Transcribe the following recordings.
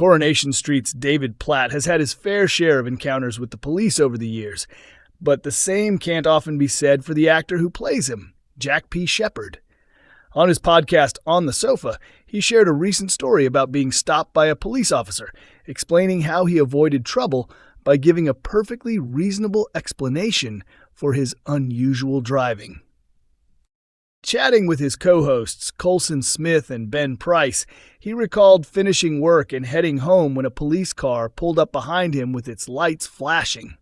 Coronation Street's David Platt has had his fair share of encounters with the police over the years, but the same can't often be said for the actor who plays him, Jack P. Shepherd. On his podcast On the Sofa, he shared a recent story about being stopped by a police officer, explaining how he avoided trouble by giving a perfectly reasonable explanation for his unusual driving. Chatting with his co-hosts, Colson Smith and Ben Price, he recalled finishing work and heading home when a police car pulled up behind him with its lights flashing.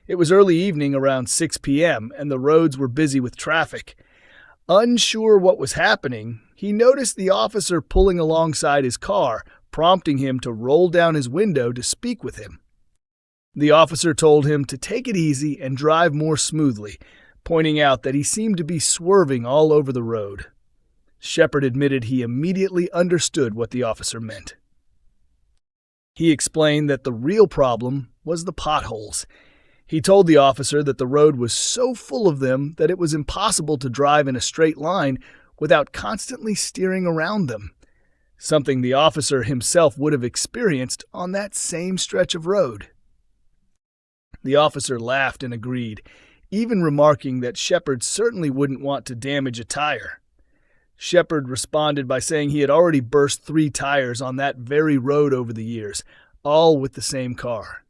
It was early evening around 6 p.m., and the roads were busy with traffic. Unsure what was happening, he noticed the officer pulling alongside his car, prompting him to roll down his window to speak with him. The officer told him to take it easy and drive more smoothly, pointing out that he seemed to be swerving all over the road. Shepherd admitted he immediately understood what the officer meant. He explained that the real problem was the potholes. He told the officer that the road was so full of them that it was impossible to drive in a straight line without constantly steering around them, something the officer himself would have experienced on that same stretch of road. The officer laughed and agreed, even remarking that Shepherd certainly wouldn't want to damage a tire. Shepherd responded by saying he had already burst 3 tires on that very road over the years, all with the same car.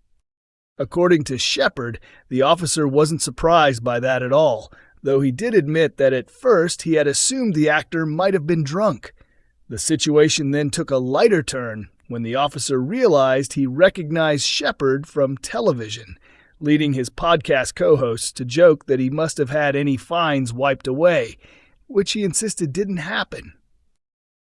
According to Shepherd, the officer wasn't surprised by that at all, though he did admit that at first he had assumed the actor might have been drunk. The situation then took a lighter turn when the officer realized he recognized Shepherd from television, leading his podcast co-hosts to joke that he must have had any fines wiped away, which he insisted didn't happen.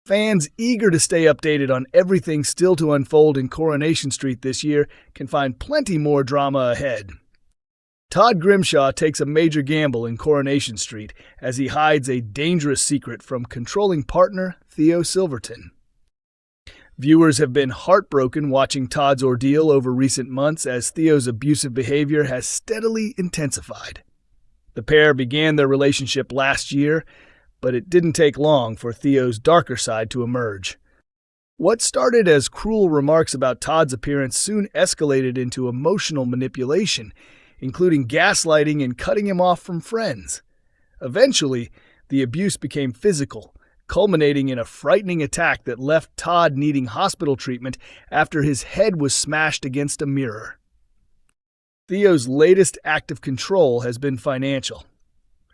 Fans eager to stay updated on everything still to unfold in Coronation Street this year can find plenty more drama ahead. Todd Grimshaw takes a major gamble in Coronation Street as he hides a dangerous secret from controlling partner Theo Silverton. Viewers have been heartbroken watching Todd's ordeal over recent months as Theo's abusive behavior has steadily intensified. The pair began their relationship last year, but it didn't take long for Theo's darker side to emerge. What started as cruel remarks about Todd's appearance soon escalated into emotional manipulation, including gaslighting and cutting him off from friends. Eventually, the abuse became physical, culminating in a frightening attack that left Todd needing hospital treatment after his head was smashed against a mirror. Theo's latest act of control has been financial.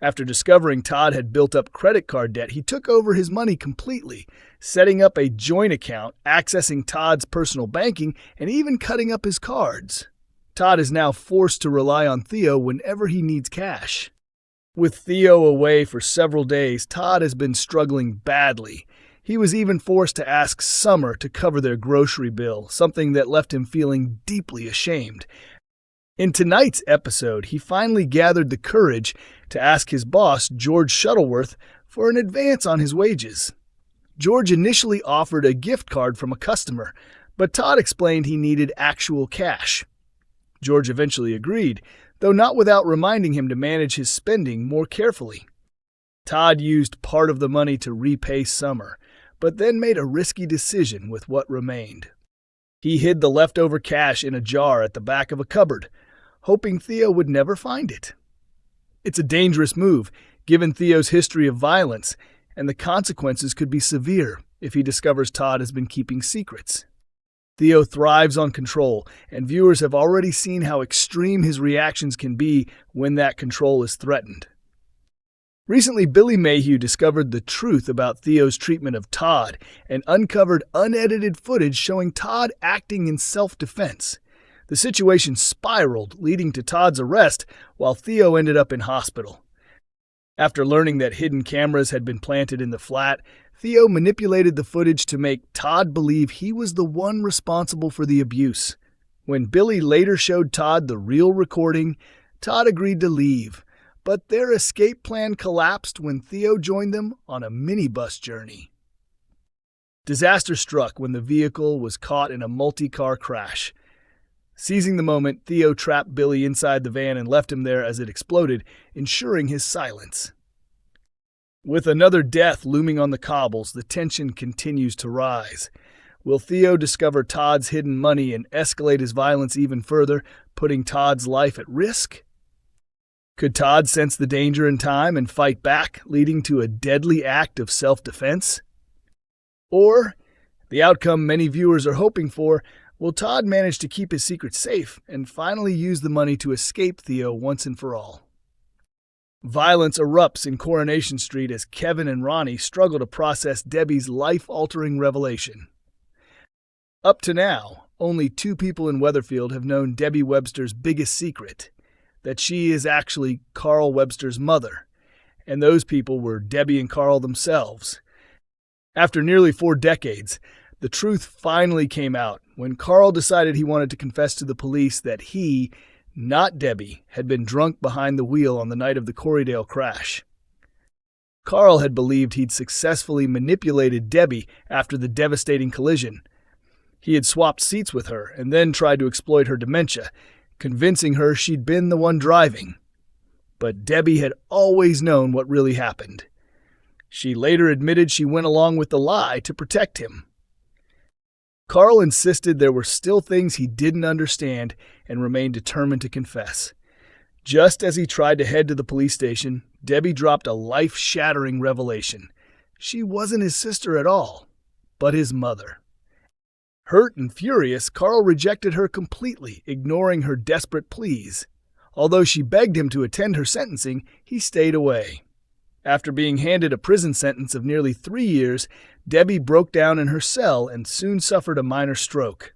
After discovering Todd had built up credit card debt, he took over his money completely, setting up a joint account, accessing Todd's personal banking, and even cutting up his cards. Todd is now forced to rely on Theo whenever he needs cash. With Theo away for several days, Todd has been struggling badly. He was even forced to ask Summer to cover their grocery bill, something that left him feeling deeply ashamed. In tonight's episode, he finally gathered the courage to ask his boss, George Shuttleworth, for an advance on his wages. George initially offered a gift card from a customer, but Todd explained he needed actual cash. George eventually agreed, though not without reminding him to manage his spending more carefully. Todd used part of the money to repay Summer, but then made a risky decision with what remained. He hid the leftover cash in a jar at the back of a cupboard, hoping Theo would never find it. It's a dangerous move, given Theo's history of violence, and the consequences could be severe if he discovers Todd has been keeping secrets. Theo thrives on control, and viewers have already seen how extreme his reactions can be when that control is threatened. Recently, Billy Mayhew discovered the truth about Theo's treatment of Todd and uncovered unedited footage showing Todd acting in self-defense. The situation spiraled, leading to Todd's arrest while Theo ended up in hospital. After learning that hidden cameras had been planted in the flat, Theo manipulated the footage to make Todd believe he was the one responsible for the abuse. When Billy later showed Todd the real recording, Todd agreed to leave, but their escape plan collapsed when Theo joined them on a minibus journey. Disaster struck when the vehicle was caught in a multi-car crash. Seizing the moment, Theo trapped Billy inside the van and left him there as it exploded, ensuring his silence. With another death looming on the cobbles, the tension continues to rise. Will Theo discover Todd's hidden money and escalate his violence even further, putting Todd's life at risk? Could Todd sense the danger in time and fight back, leading to a deadly act of self-defense? Or, the outcome many viewers are hoping for, will Todd manage to keep his secret safe and finally use the money to escape Theo once and for all? Violence erupts in Coronation Street as Kevin and Ronnie struggle to process Debbie's life-altering revelation. Up to now, only 2 people in Weatherfield have known Debbie Webster's biggest secret, that she is actually Carl Webster's mother, and those people were Debbie and Carl themselves. After nearly 4 decades, the truth finally came out when Carl decided he wanted to confess to the police that he, not Debbie, had been drunk behind the wheel on the night of the Corriedale crash. Carl had believed he'd successfully manipulated Debbie after the devastating collision. He had swapped seats with her and then tried to exploit her dementia, convincing her she'd been the one driving. But Debbie had always known what really happened. She later admitted she went along with the lie to protect him. Carl insisted there were still things he didn't understand and remained determined to confess. Just as he tried to head to the police station, Debbie dropped a life-shattering revelation. She wasn't his sister at all, but his mother. Hurt and furious, Carl rejected her completely, ignoring her desperate pleas. Although she begged him to attend her sentencing, he stayed away. After being handed a prison sentence of nearly 3 years, Debbie broke down in her cell and soon suffered a minor stroke.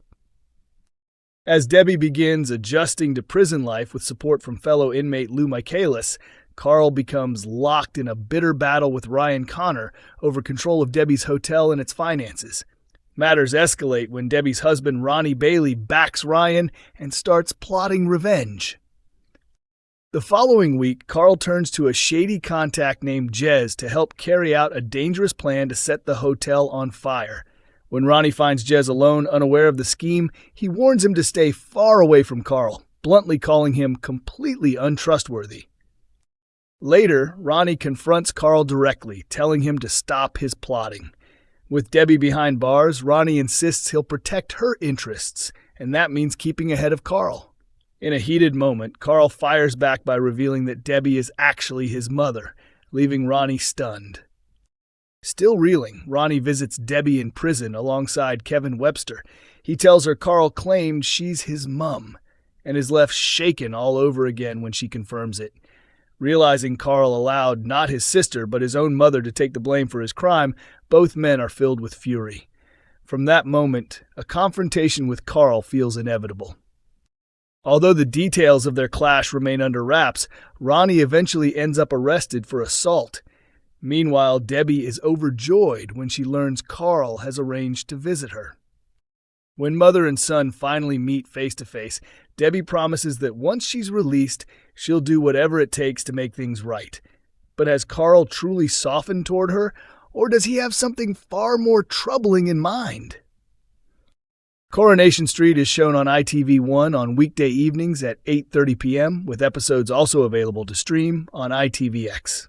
As Debbie begins adjusting to prison life with support from fellow inmate Lou Michaelis, Carl becomes locked in a bitter battle with Ryan Connor over control of Debbie's hotel and its finances. Matters escalate when Debbie's husband Ronnie Bailey backs Ryan and starts plotting revenge. The following week, Carl turns to a shady contact named Jez to help carry out a dangerous plan to set the hotel on fire. When Ronnie finds Jez alone, unaware of the scheme, he warns him to stay far away from Carl, bluntly calling him completely untrustworthy. Later, Ronnie confronts Carl directly, telling him to stop his plotting. With Debbie behind bars, Ronnie insists he'll protect her interests, and that means keeping ahead of Carl. In a heated moment, Carl fires back by revealing that Debbie is actually his mother, leaving Ronnie stunned. Still reeling, Ronnie visits Debbie in prison alongside Kevin Webster. He tells her Carl claimed she's his mum, and is left shaken all over again when she confirms it. Realizing Carl allowed not his sister but his own mother to take the blame for his crime, both men are filled with fury. From that moment, a confrontation with Carl feels inevitable. Although the details of their clash remain under wraps, Ronnie eventually ends up arrested for assault. Meanwhile, Debbie is overjoyed when she learns Carl has arranged to visit her. When mother and son finally meet face to face, Debbie promises that once she's released, she'll do whatever it takes to make things right. But has Carl truly softened toward her, or does he have something far more troubling in mind? Coronation Street is shown on ITV1 on weekday evenings at 8:30 p.m., with episodes also available to stream on ITVX.